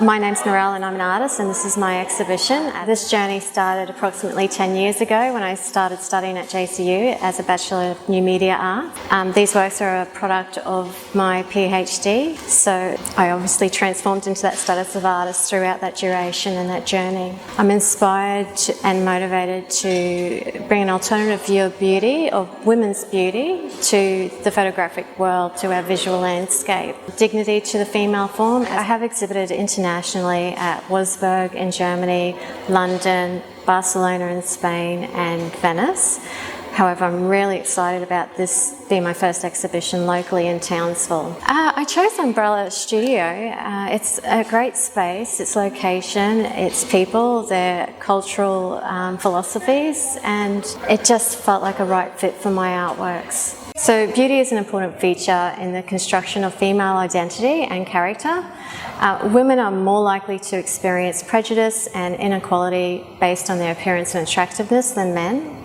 My name's Narelle and I'm an artist, and this is my exhibition. This journey started approximately 10 years ago when I started studying at JCU as a Bachelor of New Media Art. These works are a product of my PhD, so I obviously transformed into that status of artist throughout that duration and that journey. I'm inspired and motivated to bring an alternative view of beauty, of women's beauty, to the photographic world, to our visual landscape. Dignity to the female form. I have exhibited internationally at Wolfsburg in Germany, London, Barcelona in Spain and Venice. However, I'm really excited about this being my first exhibition locally in Townsville. I chose Umbrella Studio. It's a great space, its location, its people, their cultural philosophies, and it just felt like a right fit for my artworks. So beauty is an important feature in the construction of female identity and character. Women are more likely to experience prejudice and inequality based on their appearance and attractiveness than men.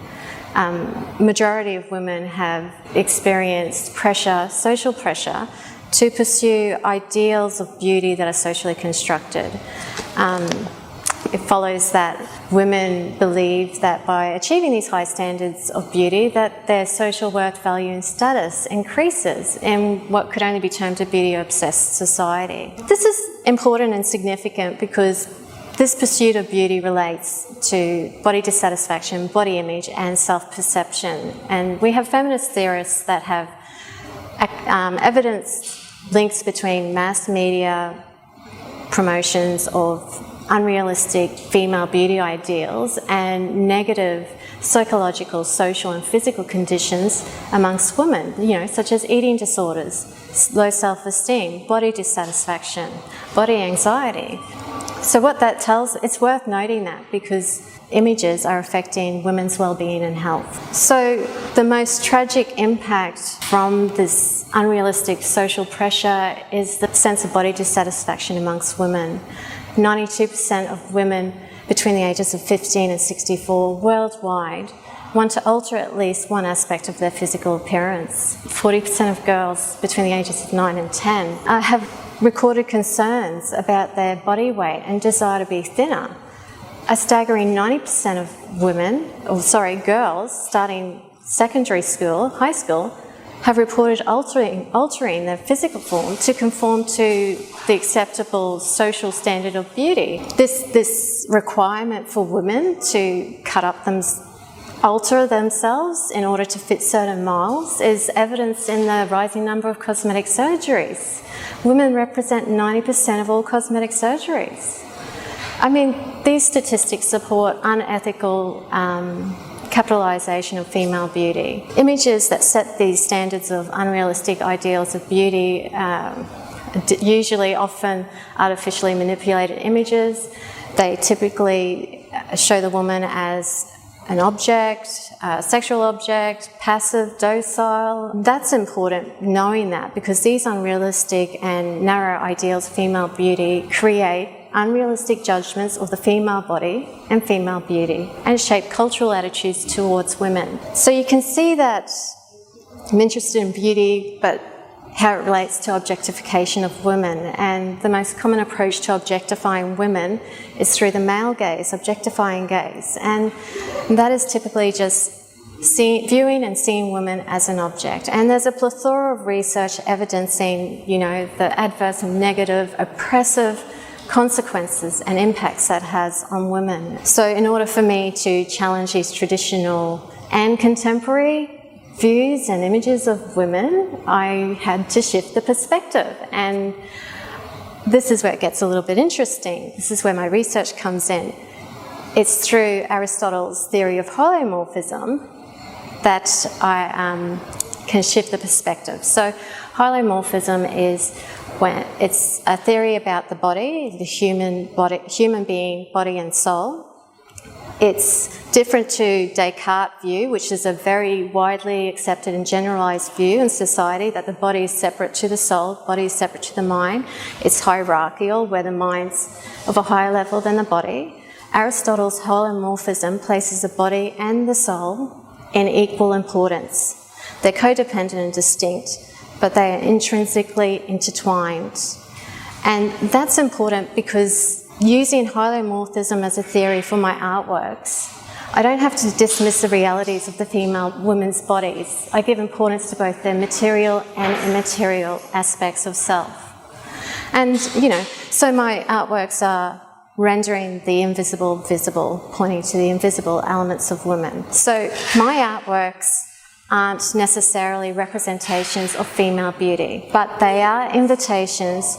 Majority of women have experienced pressure, social pressure, to pursue ideals of beauty that are socially constructed. It follows that women believe that by achieving these high standards of beauty that their social worth, value and status increases in what could only be termed a beauty-obsessed society. This is important and significant because this pursuit of beauty relates to body dissatisfaction, body image and self-perception. And we have feminist theorists that have evidenced links between mass media promotions of unrealistic female beauty ideals and negative psychological, social and physical conditions amongst women, such as eating disorders, low self-esteem, body dissatisfaction, body anxiety. So what that tells, it's worth noting that because images are affecting women's well-being and health. So the most tragic impact from this unrealistic social pressure is the sense of body dissatisfaction amongst women. 92% of women between the ages of 15 and 64 worldwide want to alter at least one aspect of their physical appearance. 40% of girls between the ages of 9 and 10 have recorded concerns about their body weight and desire to be thinner. A staggering 90% of girls starting secondary school, high school, have reported altering their physical form to conform to the acceptable social standard of beauty. This requirement for women to alter themselves in order to fit certain molds is evidenced in the rising number of cosmetic surgeries. Women represent 90% of all cosmetic surgeries. I mean, these statistics support unethical capitalisation of female beauty. Images that set these standards of unrealistic ideals of beauty, usually often artificially manipulated images. They typically show the woman as an object, a sexual object, passive, docile. That's important, knowing that, because these unrealistic and narrow ideals of female beauty create unrealistic judgments of the female body and female beauty and shape cultural attitudes towards women. So you can see that I'm interested in beauty, but how it relates to objectification of women. And the most common approach to objectifying women is through the male gaze, objectifying gaze. And that is typically just viewing and seeing women as an object. And there's a plethora of research evidencing, the adverse and negative, oppressive consequences and impacts that has on women. So in order for me to challenge these traditional and contemporary views and images of women, I had to shift the perspective. And this is where it gets a little bit interesting. This is where my research comes in. It's through Aristotle's theory of holomorphism that I can shift the perspective. So holomorphism is when it's a theory about the body, the human being, body and soul. It's different to Descartes' view, which is a very widely accepted and generalised view in society, that the body is separate to the soul, body is separate to the mind. It's hierarchical, where the mind's of a higher level than the body. Aristotle's holomorphism places the body and the soul in equal importance. They're codependent and distinct, but they are intrinsically intertwined. And that's important because using holomorphism as a theory for my artworks, I don't have to dismiss the realities of the female women's bodies. I give importance to both their material and immaterial aspects of self. And, so my artworks are rendering the invisible visible, pointing to the invisible elements of women. So my artworks aren't necessarily representations of female beauty, but they are invitations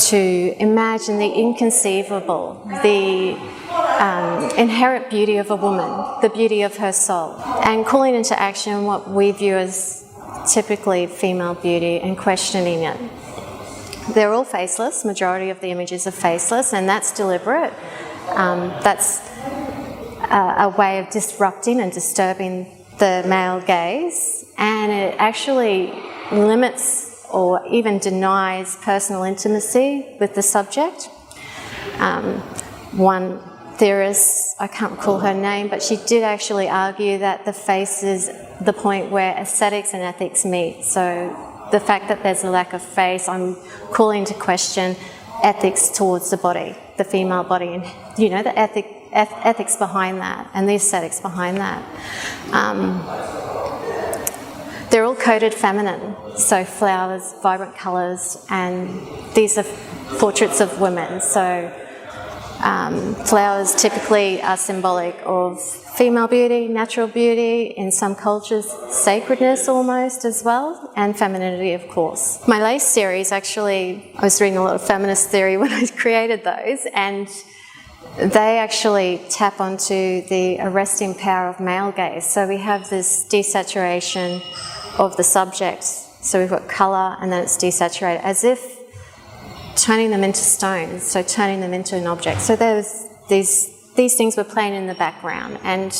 to imagine the inconceivable, the inherent beauty of a woman, the beauty of her soul, and calling into action what we view as typically female beauty and questioning it. They're all faceless. Majority of the images are faceless, and that's deliberate. That's a way of disrupting and disturbing the male gaze, and it actually limits or even denies personal intimacy with the subject. One theorist, I can't recall her name, but she did actually argue that the face is the point where aesthetics and ethics meet. So the fact that there's a lack of face, I'm calling to question ethics towards the body, the female body, and the ethics behind that and the aesthetics behind that. They're all coded feminine, so flowers, vibrant colours, and these are portraits of women. So flowers typically are symbolic of female beauty, natural beauty, in some cultures sacredness almost as well, and femininity, of course. My lace series, actually, I was reading a lot of feminist theory when I created those, and they actually tap onto the arresting power of male gaze. So we have this desaturation of the subject. So we've got colour and then it's desaturated, as if turning them into stones, so turning them into an object. So there's these things were playing in the background, and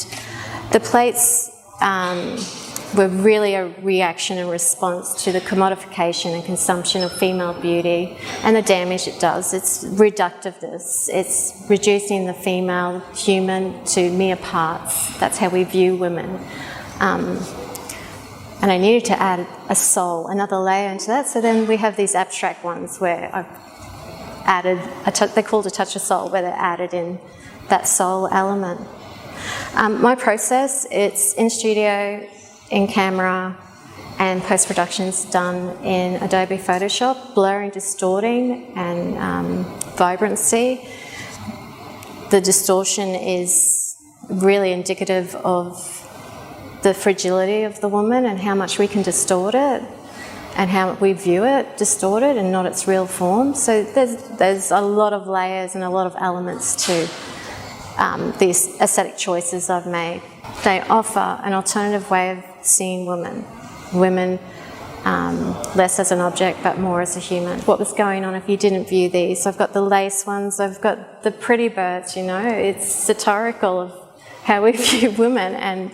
the plates were really a reaction and response to the commodification and consumption of female beauty and the damage it does. It's reductiveness. It's reducing the female human to mere parts. That's how we view women. And I needed to add a soul, another layer into that. So then we have these abstract ones where I've added, they're called a touch of soul, where they're added in that soul element. My process, it's in studio, in camera, and post-production's done in Adobe Photoshop, blurring, distorting, and vibrancy. The distortion is really indicative of the fragility of the woman and how much we can distort it and how we view it distorted and not its real form. So there's a lot of layers and a lot of elements to these aesthetic choices I've made. They offer an alternative way of seeing women. Women less as an object but more as a human. What was going on if you didn't view these? I've got the lace ones, I've got the pretty birds, it's satirical of how we view women, and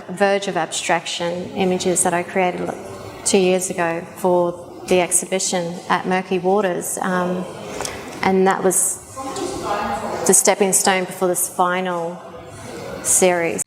verge of abstraction images that I created 2 years ago for the exhibition at Murky Waters, and that was the stepping stone before this final series.